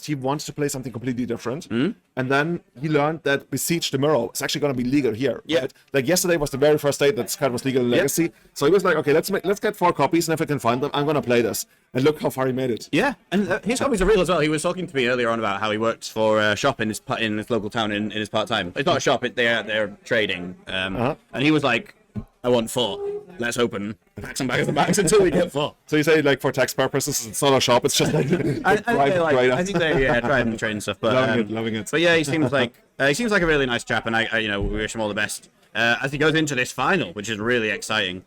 he wanted to play something completely different. And then he learned that Besiege the Mirror is actually going to be legal here. Yeah. Right? Like yesterday was the very first day that this card was legal in Legacy. So he was like, okay, let's get 4 copies, and if I can find them, I'm going to play this. And look how far he made it. Yeah, and his copies are real as well. He was talking to me earlier on about how he works for a shop in his local town in his part-time. It's not a shop, they're trading. And he was like, I want 4. Let's open packs and bags and bags until we get 4. So you say, like, for tax purposes, it's not a shop, it's just like I think they drive and trade and stuff. But loving it. But yeah, he seems like a really nice chap, and I we wish him all the best as he goes into this final, which is really exciting.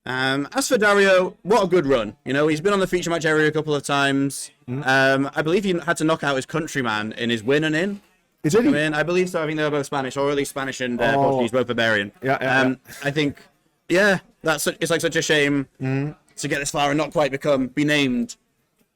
As for Dario, what a good run. He's been on the feature match area a couple of times. I believe he had to knock out his countryman in his win and in. Is it? I believe so. I think they were both Spanish, or at least Spanish and Portuguese, both barbarian. Yeah. I think, it's like such a shame to get this far and not quite be named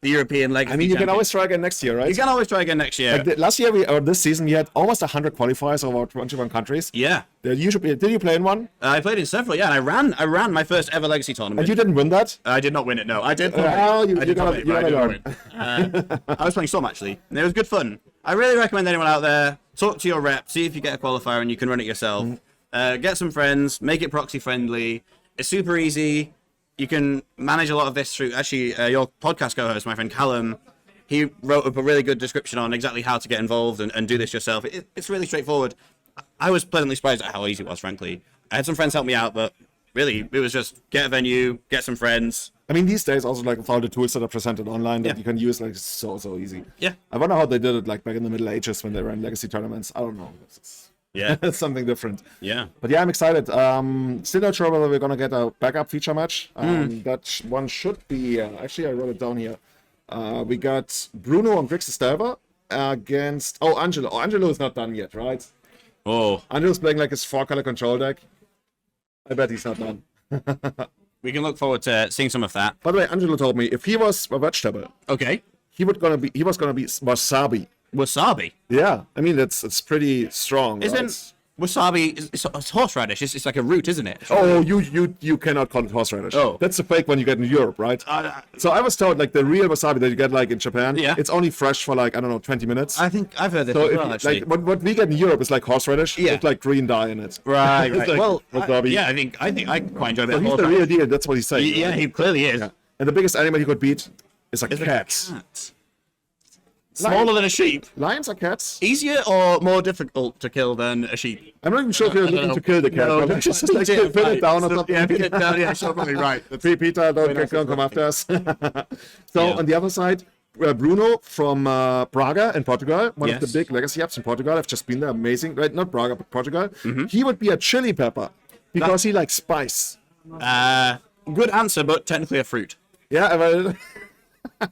the European Legacy. I mean, you can always try again next year, right? You can always try again next year. Like last year, or this season, we had almost 100 qualifiers over 21 countries. Yeah. Did you play in one? I played in several, yeah, and I ran my first ever Legacy tournament. And you didn't win that? I did not win it, no. I did. You gotta learn. I was playing Storm, actually, and it was good fun. I really recommend anyone out there, talk to your rep, see if you get a qualifier and you can run it yourself. Get some friends, make it proxy friendly. It's super easy. You can manage a lot of this through, actually, your podcast co-host, my friend Helm, he wrote up a really good description on exactly how to get involved and do this yourself. It's really straightforward. I was pleasantly surprised at how easy it was, frankly. I had some friends help me out, but really, it was just get a venue, get some friends. I mean, these days also like with all the tools that are presented online that you can use, like it's so easy. Yeah. I wonder how they did it like back in the Middle Ages when they ran legacy tournaments. I don't know. It's something different. Yeah. But yeah, I'm excited. Still not sure whether we're gonna get a backup feature match. That one should be. Actually, I wrote it down here. We got Bruno and Grix Esteva against Angelo. Oh, Angelo is not done yet, right? Oh. Angelo's playing like his 4-color control deck. I bet he's not done. We can look forward to seeing some of that. By the way, Angelo told me if he was a vegetable, Okay. he was gonna be wasabi. Wasabi. Yeah, I mean it's pretty strong. Isn't right? wasabi? It's horseradish. It's like a root, isn't it? Oh, you cannot call it horseradish. Oh. That's the fake one you get in Europe, right? So I was told like the real wasabi that you get like in Japan, Yeah. it's only fresh for like I don't know 20 minutes. I think I've heard this So as if well, you- actually. like what we get in Europe is like horseradish Yeah. with like green dye in it. Right. It's like Well, wasabi. yeah, I think I quite enjoy So that. he's the real deal. That's what he's saying. Yeah, right? he clearly is. Yeah. And the biggest animal he could beat is a cat. Smaller than a sheep. Lions are cats. Easier or more difficult to kill than a sheep? I'm not even sure if you're looking to kill the cat. No, but just like pin it down or something. Yeah, pin it down. Yeah, you're probably right. Peter, don't come after us. So on the other side, Bruno from Braga in Portugal, one of the big legacy apps in Portugal. I've just been there, amazing. Right, not Braga, but Portugal. He would be a chili pepper because he likes spice. Good answer, but technically a fruit, Yeah, well,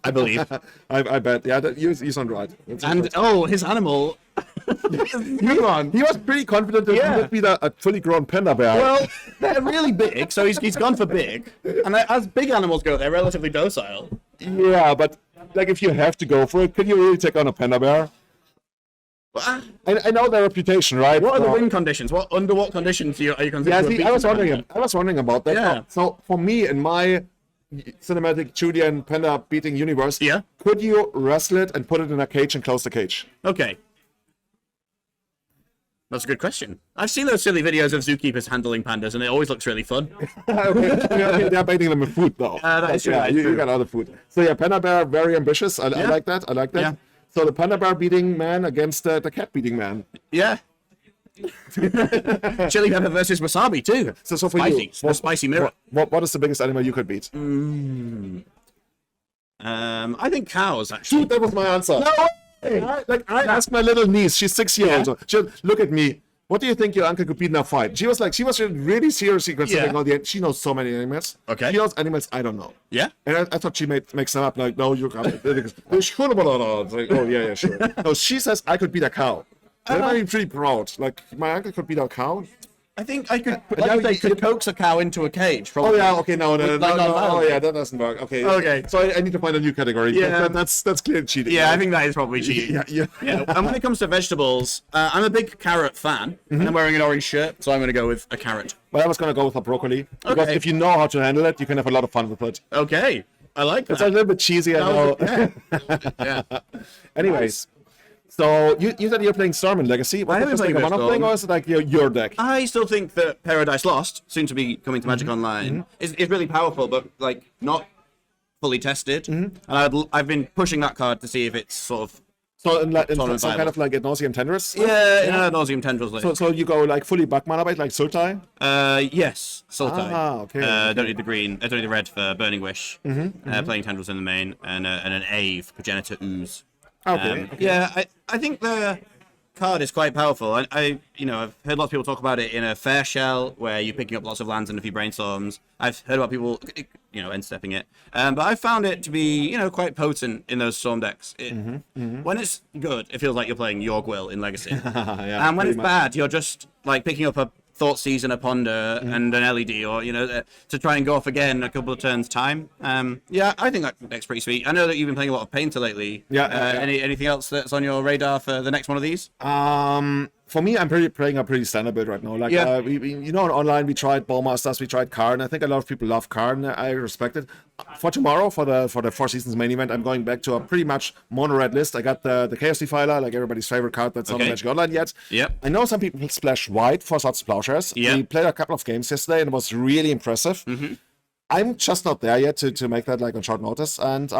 I believe. I bet. Yeah, you sound right. And his animal. He was pretty confident that he would be a fully grown panda bear. Well, they're really big, so he's gone for big. And as big animals go, they're relatively docile. Yeah, but like if you have to go for it, could you really take on a panda bear? I know their reputation, right? What are the wind conditions? Under what conditions are you considering? Yeah, see, I was wondering about that. Yeah. So for me, in my cinematic Julian panda beating universe, Yeah. could you wrestle it and put it in a cage and close the cage? Okay. That's a good question. I've seen those silly videos of zookeepers handling pandas, and it always looks really fun. Okay, they're baiting them with food, though. That is true, Yeah, that is you true. got other food. So yeah, panda bear, very ambitious. I like that. I like that. Yeah. So the panda bear beating man against the cat beating man. Yeah. Chili pepper versus wasabi too. So for Spicy. you, The spicy mirror. what is the biggest animal you could beat? I think cows actually. Dude, that was my answer. No way! I asked my little niece, she's 6 years old. She said, look at me. What do you think your uncle could beat in a fight? She was really seriously considering Yeah. all the. She knows so many animals. Okay. She knows animals I don't know. Yeah. And I thought she makes them up like, no, you can't. It's like, oh yeah, sure. No, she says I could beat a cow. I'm pretty proud. Like my uncle could beat a cow. I think I could. Yeah, Like they could coax a cow into a cage. Oh Probably. yeah, okay, no. Like on Oh Valve. yeah, that doesn't work. Okay. Okay. So I need to find a new category. Yeah. That's clear cheating. Yeah, I right? think that is probably cheating. Yeah. And when it comes to vegetables, I'm a big carrot fan, and I'm wearing an orange shirt, so I'm going to go with a carrot. But I was gonna go with a broccoli because Okay. if you know how to handle it, you can have a lot of fun with it. Okay, I like It's a that. little bit cheesy, I know. Yeah. Anyways, so you said you're playing Storm in Legacy. Was I it am just like playing a one-off Storm. thing, or is it like your deck? I still think that Paradise Lost, soon to be coming to Magic Online, is really powerful, but like not fully tested. And I've been pushing that card to see if it's sort of So in Tournament some kind viable. of like ad nauseam tendrils. nauseum tendrils. So you go like fully back mana bite like Sultai. Yes, Sultai. Okay. Don't need the green. I don't need the red for Burning Wish. Playing tendrils in the main, and an A for Progenitor Ooze. Okay. Yeah, I think the card is quite powerful. I've heard lots of people talk about it in a fair shell where you're picking up lots of lands and a few brainstorms. I've heard about people, end stepping it. But I found it to be, quite potent in those storm decks. When it's good, it feels like you're playing Yorgwill in Legacy. Yeah, And when pretty it's much. bad, you're just like picking up a Thought Season, a Ponder, and an LED, or to try and go off again a couple of turns time. I think that deck's pretty sweet. I know that you've been playing a lot of Painter lately. Yeah. Anything else that's on your radar for the next one of these? for me, I'm playing a pretty standard build right now. Like, online we tried Bowmasters, we tried Karn. I think a lot of people love Karn. I respect it. For tomorrow, for the Four Seasons main event, I'm going back to a pretty much mono red list. I got the Chaos Defiler, like everybody's favorite card that's not on Magic Online yet. Yep. I know some people splash white for Swords Plowshares. Yep. We played a couple of games yesterday, and it was really impressive. I'm just not there yet to make that like on short notice, and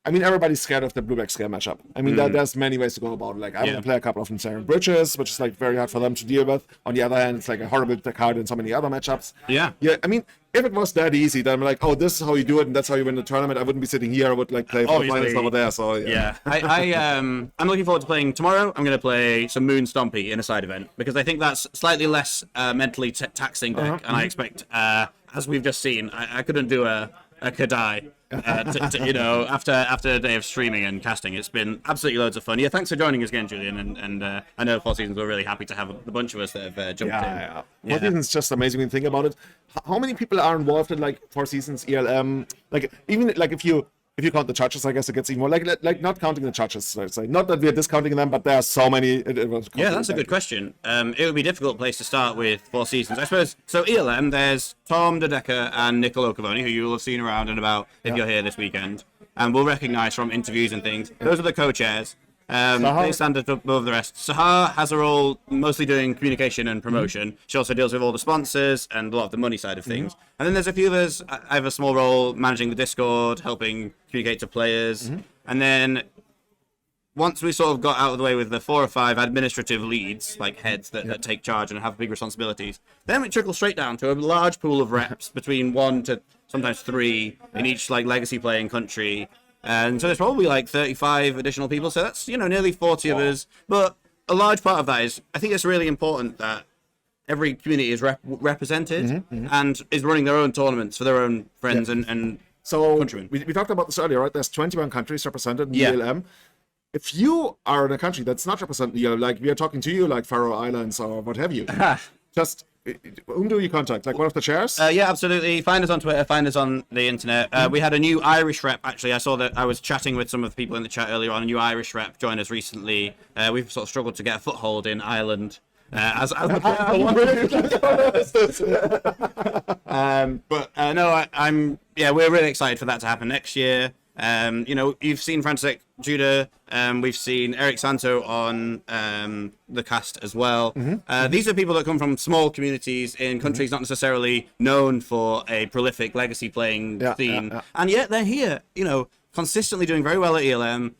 everybody's scared of the blue-black scale matchup. I mean, there's many ways to go about it. Like, I want to play a couple of Insane Bridges, which is like very hard for them to deal with. On the other hand, it's like a horrible card in so many other matchups. Yeah. I mean, if it was that easy, then I'm like, oh, this is how you do it, and that's how you win the tournament. I wouldn't be sitting here. I would like play for the finals over there. So I'm looking forward to playing tomorrow. I'm going to play some Moon Stompy in a side event because I think that's slightly less mentally taxing deck, and I expect, as we've just seen, I couldn't do a Kadai. After a day of streaming and casting, it's been absolutely loads of fun. Yeah, thanks for joining us again, Julian. And I know Four Seasons were really happy to have a bunch of us that have jumped in. Four Seasons is just amazing when you think about it. How many people are involved in like Four Seasons, ELM? Like, even like if you count the judges, I guess it gets even more. Like not counting the judges, let's say. Not that we're discounting them, but there are so many. That's a good question. It would be a difficult place to start with Four Seasons, I suppose. So ELM, there's Tom Dodeka and Niccolo Cavoni, who you will have seen around and about if you're here this weekend. And we'll recognise from interviews and things. Those are the co-chairs. They stand above the rest. Sahar has a role mostly doing communication and promotion. She also deals with all the sponsors and a lot of the money side of things. And then there's a few of us. I have a small role managing the Discord, helping communicate to players. And then once we sort of got out of the way with the 4 or 5 administrative leads, like heads that take charge and have big responsibilities, then we trickle straight down to a large pool of reps between 1 to sometimes 3 in each like legacy playing country. And so there's probably like 35 additional people. So that's, nearly 40 of us. But a large part of that is, I think it's really important that every community is represented and is running their own tournaments for their own friends and so countrymen. We talked about this earlier, right? There's 21 countries represented in the ELM. If you are in a country that's not represented in the ELM, like we are talking to you, like Faroe Islands or what have you, just... Whom do you contact? Like one of the chairs? Yeah, absolutely. Find us on Twitter, find us on the internet. We had a new Irish rep, actually. I saw that I was chatting with some of the people in the chat earlier on. A new Irish rep joined us recently. We've sort of struggled to get a foothold in Ireland. We're really excited for that to happen next year. You've seen Frantisek Juda. We've seen Eric Santo on the cast as well. These are people that come from small communities in countries not necessarily known for a prolific legacy playing scene. And yet they're here, consistently doing very well at ELM,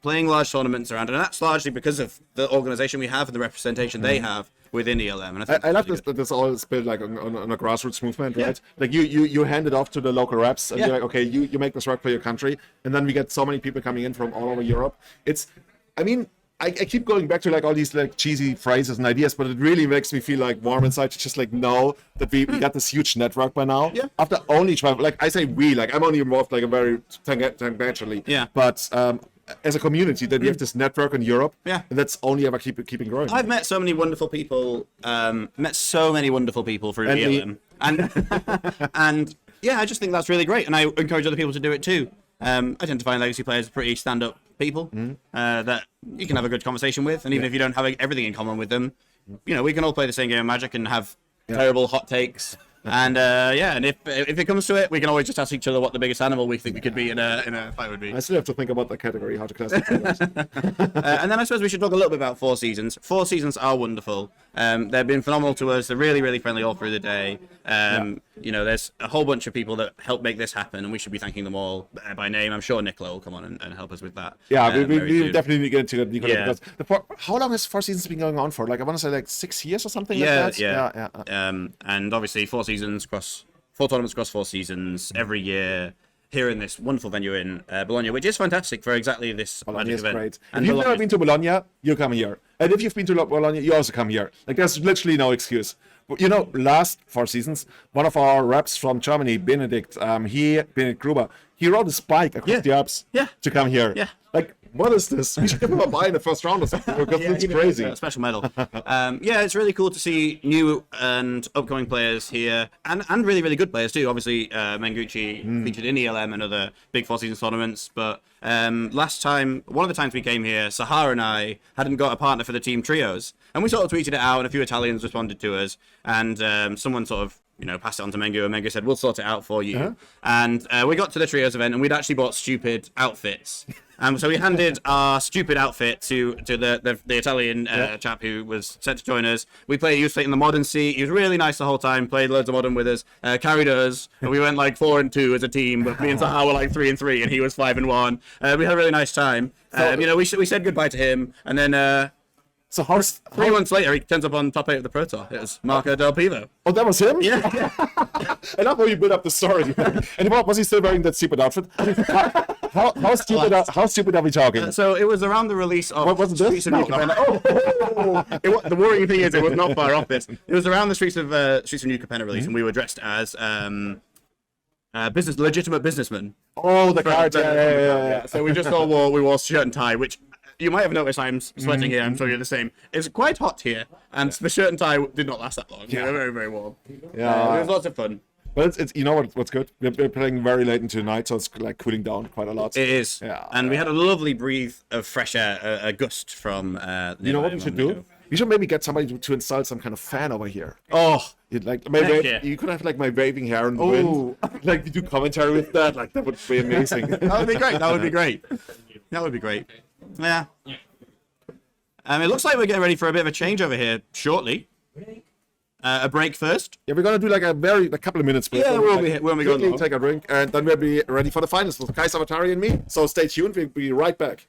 playing large tournaments around. And that's largely because of the organization we have and the representation they have within ELM. And I love this all is built like on a grassroots movement, right? Like you hand it off to the local reps and you're like, okay, you make this work for your country. And then we get so many people coming in from all over Europe. I keep going back to like all these like cheesy phrases and ideas, but it really makes me feel like warm inside to just like know that we got this huge network by now. Yeah. After only travel, like I say we, like I'm only involved like a very tangentially. Yeah. But as a community, that we have this network in Europe, and that's only ever keeping growing. I've met so many wonderful people. Through ELM, and I just think that's really great, and I encourage other people to do it too. I tend to find legacy players pretty stand-up people that you can have a good conversation with, and even if you don't have everything in common with them, we can all play the same game of Magic and have terrible hot takes. And and if it comes to it, we can always just ask each other what the biggest animal we think we could be in a fight would be. I still have to think about that category, how to classify that. And then I suppose we should talk a little bit about Four Seasons. Four Seasons are wonderful. They've been phenomenal to us. They're really, really friendly all through the day. There's a whole bunch of people that help make this happen, and we should be thanking them all by name. I'm sure Nicola will come on and help us with that. Yeah, we definitely get into that, Nicola, because how long has Four Seasons been going on for? Like I want to say like 6 years or something like that. Yeah. And obviously Four Seasons across 4 tournaments across 4 seasons every year here in this wonderful venue in Bologna, which is fantastic for exactly this Bologna Magic event. Great. And if you've never been to Bologna, you come here. And if you've been to Bologna, you also come here. Like there's literally no excuse. Last 4 seasons, one of our reps from Germany, Benedict Gruber, he rode a bike across the Alps to come here. Yeah. Like What is this? We should give him a buy in the first round or something, because it's crazy. A special medal. Yeah, it's really cool to see new and upcoming players here, and really, really good players too. Obviously, Mengucci featured in ELM and other big Four Seasons tournaments, but last time, one of the times we came here, Sahar and I hadn't got a partner for the team trios, and we sort of tweeted it out, and a few Italians responded to us, and someone sort of passed it on to Mengu, and Mengu said, we'll sort it out for you. And we got to the trios event, and we'd actually bought stupid outfits. So we handed our stupid outfit to the Italian chap who was set to join us. He was playing the modern seat. He was really nice the whole time, played loads of modern with us, carried us, and we went like 4-2 as a team, but me and Sahar were like 3-3, and he was 5-1. We had a really nice time. We said goodbye to him, and then... So 3 months later, he turns up on top 8 of the Pro Tour. It was Marco Del Pivo. Oh, that was him? Yeah. I love how you build up the story. And was he still wearing that stupid outfit? How stupid are we talking? So it was around the release of What was it? Streets of New Capenna. The worrying thing is it was not far off this. It was around the Streets of New Capenna release, and we were dressed as legitimate businessmen. Oh, the card. Yeah. So we just all wore shirt and tie, which you might have noticed I'm sweating here. I'm sure you're the same. It's quite hot here, and the shirt and tie did not last that long. Yeah. They were very, very warm. Yeah. It was lots of fun. But it's you know what's good? We're playing very late into the night, so it's like cooling down quite a lot. It is. Yeah. And we had a lovely breathe of fresh air, a gust from. You know what we should do? We should maybe get somebody to install some kind of fan over here. Oh, you could have like my waving hair in the wind. Like you do commentary with that. Like that would be amazing. That would be great. That would be great. That would be great. Yeah. It looks like we're getting ready for a bit of a change over here shortly. A break first. Yeah, we're gonna do like a couple of minutes break. Yeah, we'll be going take a drink, and then we'll be ready for the finals with Kaiser, Vatari, and me. So stay tuned. We'll be right back.